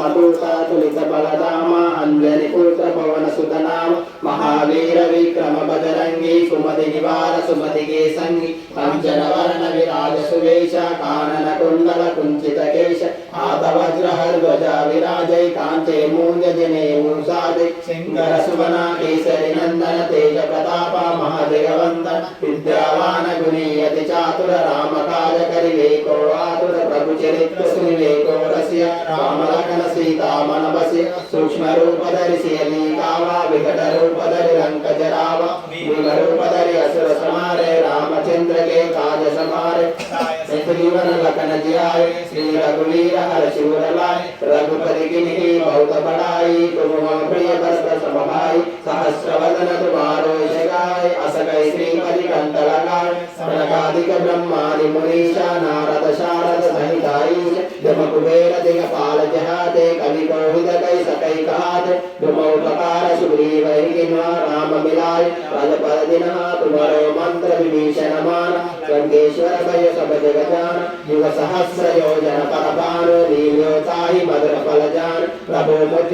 महाभूता तुलित बलधाम अंजनी पुत्र पवन सुत नाम महावीर विक्रम बजरंगी सुमति निवार सुमति के संगी कंचन वर्ण विराज सुवेश कानन कुंडल कुंचित केश हाथ वज्र ध्वजा विराजय कांचे मूंज जने मूसादि सिंगर सुवना केसरी नंदन तेज प्रताप महाजगवंदन विद्यावान गुणी अति चातुर राम काज करिवे को आतुर प्रभु चरित्र सुनिवे को रसिया राम लखन सीता मन बसिय सूक्ष्म रूप धरि सियली कावा विकट रूप धरि लंक जरावा विग रूप धरि असुर संहारे रामचंद्र के काज सवारे जीवन लखन जियाए श्री रघुवीर हर्षि उर लाए रघुपति कीन्ही बहुत बड़ाई तुम मम प्रिय भरत सम भाई सहस्र वदन तुम्हारो यश गाय अस कहि श्रीपति कंठ लगाए सनकादिक ब्रह्मादि मुनीषा नारद शारद सहित ईश जम कुबेर दिगपाल जहाते कवि कोविद कहि सकै कहाते तुम उपकार सुग्रीव किन्वा राम मिलाय राजपद दिनहा तुम्हारो मंत्र विभीषण मान लंकेश्वर भय सब जग जान युग सहस्र योजन पर भानु लील्योताहि मधुर फल जान प्रभु मुझ